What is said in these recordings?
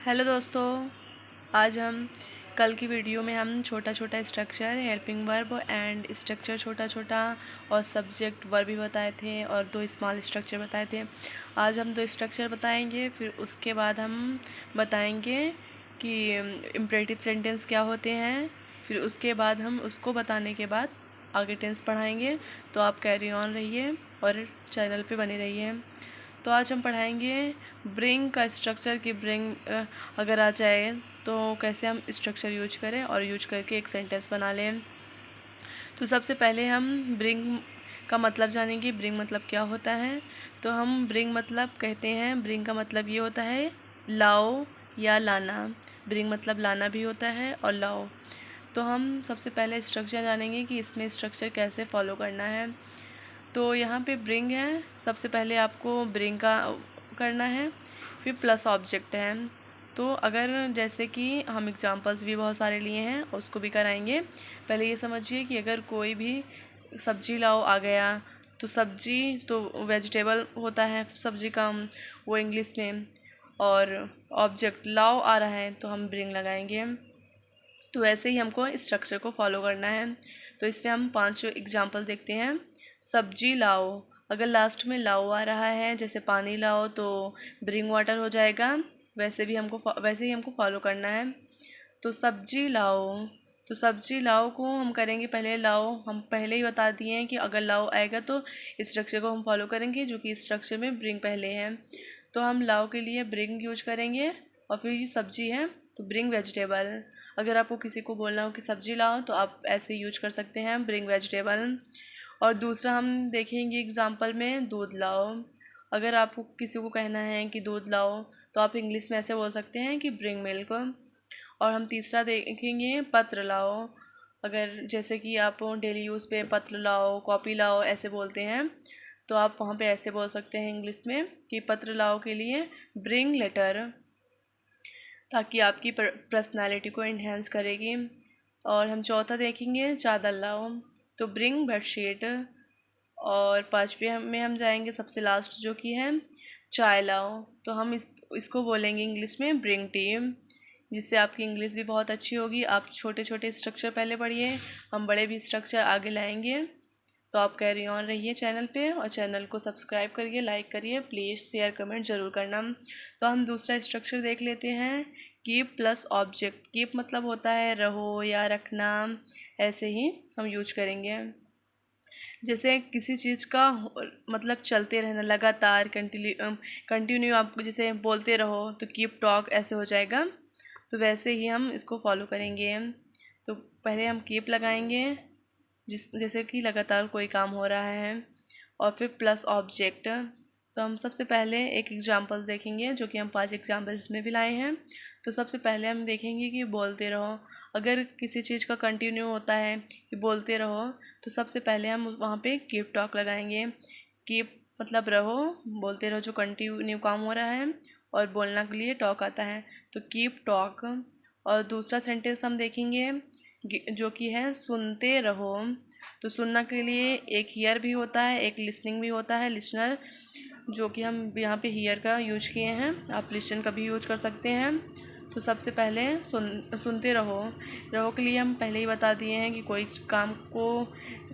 Hello दोस्तों, आज हम कल की वीडियो में हम छोटा छोटा structure, helping verb and structure छोटा छोटा और सब्जेक्ट वर्ब भी बताए थे और दो स्मॉल स्ट्रक्चर बताए थे। आज हम दो स्ट्रक्चर बताएंगे, फिर उसके बाद हम बताएंगे कि इम्परेटिव सेंटेंस क्या होते हैं। फिर उसके बाद हम उसको बताने के बाद आगे टेंस पढ़ाएंगे। तो आप कैरी ऑन रहिए और चैनल पे बने रहिए। तो आज हम पढ़ाएंगे ब्रिंग का स्ट्रक्चर कि ब्रिंग अगर आ जाए तो कैसे हम स्ट्रक्चर यूज करें और यूज करके एक सेंटेंस बना लें। तो सबसे पहले हम ब्रिंग का मतलब जानेंगे। ब्रिंग मतलब क्या होता है। तो हम ब्रिंग मतलब कहते हैं, ब्रिंग का मतलब ये होता है लाओ या लाना। ब्रिंग मतलब लाना भी होता है और लाओ। तो हम सबसे पहले स्ट्रक्चर जानेंगे कि इसमें स्ट्रक्चर कैसे फॉलो करना है। तो यहाँ पे ब्रिंग है, सबसे पहले आपको ब्रिंग का करना है, फिर प्लस ऑब्जेक्ट है। तो अगर जैसे कि हम एग्जांपल्स भी बहुत सारे लिए हैं, उसको भी कराएंगे। पहले ये समझिए कि अगर कोई भी सब्जी लाओ आ गया, तो सब्जी तो वेजिटेबल होता है सब्जी का वो इंग्लिश में, और ऑब्जेक्ट लाओ आ रहा है तो हम ब्रिंग लगाएंगे। तो वैसे ही हमको स्ट्रक्चर को फॉलो करना है। तो इसमें हम 5 एग्जांपल देखते हैं। सब्जी लाओ, अगर लास्ट में लाओ आ रहा है, जैसे पानी लाओ तो ब्रिंग वाटर हो जाएगा। वैसे ही हमको फॉलो करना है। तो सब्जी लाओ, तो सब्जी लाओ को हम करेंगे पहले लाओ। हम पहले ही बता दिए हैं कि अगर लाओ आएगा तो स्ट्रक्चर को हम फॉलो करेंगे, जो कि स्ट्रक्चर में ब्रिंग पहले है। तो हम लाओ के लिए ब्रिंग यूज करेंगे, और फिर ये सब्जी है तो ब्रिंग वेजिटेबल। अगर आपको किसी को बोलना हो कि सब्जी लाओ तो आप ऐसे यूज कर सकते हैं, ब्रिंग वेजिटेबल। और दूसरा हम देखेंगे एग्जांपल में दूध लाओ। अगर आपको किसी को कहना है कि दूध लाओ तो आप इंग्लिश में ऐसे बोल सकते हैं कि ब्रिंग मिल्क। और हम तीसरा देखेंगे पत्र लाओ। अगर जैसे कि आप डेली यूज़ पे पत्र लाओ, कॉपी लाओ ऐसे बोलते हैं, तो आप वहाँ पे ऐसे बोल सकते हैं इंग्लिश में कि पत्र लाओ के लिए ब्रिंग लेटर, ताकि आपकी पर्सनालिटी को इन्हेंस करेगी। और हम चौथा देखेंगे चादर लाओ, तो ब्रिंग बेडशीट। और पांचवे में हम जाएंगे सबसे लास्ट, जो कि है चाय लाओ। तो हम इसको बोलेंगे इंग्लिश में ब्रिंग टी, जिससे आपकी इंग्लिश भी बहुत अच्छी होगी। आप छोटे छोटे स्ट्रक्चर पहले पढ़िए, हम बड़े भी स्ट्रक्चर आगे लाएंगे। तो आप कैरी ऑन रहिए चैनल पे, और चैनल को सब्सक्राइब करिए, लाइक करिए, प्लीज़ शेयर कमेंट ज़रूर करना। तो हम दूसरा स्ट्रक्चर देख लेते हैं, कीप प्लस ऑब्जेक्ट। कीप मतलब होता है रहो या रखना, ऐसे ही हम यूज करेंगे। जैसे किसी चीज़ का मतलब चलते रहना, लगातार कंटिन्यू आप जैसे बोलते रहो तो कीप टॉक ऐसे हो जाएगा। तो वैसे ही हम इसको फॉलो करेंगे। तो पहले हम कीप लगाएंगे जैसे कि लगातार कोई काम हो रहा है, और फिर प्लस ऑब्जेक्ट। तो हम सबसे पहले एक एग्जांपल देखेंगे, जो कि हम 5 एग्जांपल्स में भी लाए हैं। तो सबसे पहले हम देखेंगे कि बोलते रहो। अगर किसी चीज़ का कंटिन्यू होता है कि बोलते रहो, तो सबसे पहले हम वहाँ पे कीप टॉक लगाएंगे। कीप मतलब रहो, बोलते रहो जो कंटिन्यू काम हो रहा है, और बोलना के लिए टॉक आता है तो कीप टॉक। और दूसरा सेंटेंस हम देखेंगे जो कि है सुनते रहो। तो सुनना के लिए एक हियर भी होता है, एक लिसनिंग भी होता है, लिसनर, जो कि हम यहाँ पे हियर का यूज किए हैं। आप लिसन का भी यूज कर सकते हैं। तो सबसे पहले सुनते रहो। रहो के लिए हम पहले ही बता दिए हैं कि कोई काम को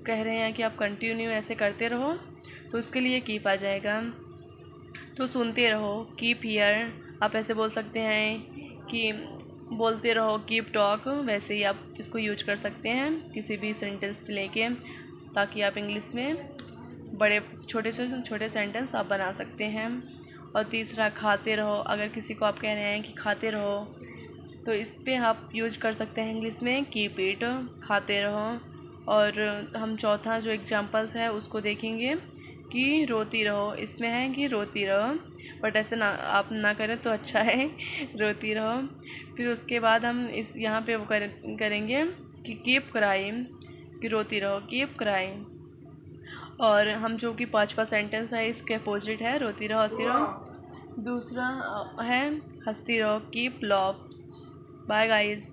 कह रहे हैं कि आप कंटिन्यू ऐसे करते रहो, तो उसके लिए कीप आ जाएगा। तो सुनते रहो, कीप हियर। आप ऐसे बोल सकते हैं कि बोलते रहो, कीप टॉक। वैसे ही आप इसको यूज कर सकते हैं किसी भी सेंटेंस लेके, ताकि आप इंग्लिश में बड़े छोटे छोटे छोटे सेंटेंस आप बना सकते हैं। और तीसरा खाते रहो। अगर किसी को आप कह रहे हैं कि खाते रहो, तो इस पे आप यूज कर सकते हैं इंग्लिश में कीप इट, खाते रहो। और हम चौथा जो एग्जांपल्स है उसको देखेंगे कि रोती रहो। इसमें है कि रोती रहो, बट ऐसे ना आप ना करें तो अच्छा है, रोती रहो। फिर उसके बाद हम इस यहाँ पे वो करेंगे कि कीप क्राइम, कि रोती रहो, कीप क्राइम। और हम जो कि 5वां सेंटेंस है इसके अपोजिट है, रोती रहो हंसती रहो। दूसरा है हंसती रहो, कीप लॉफ। Bye guys.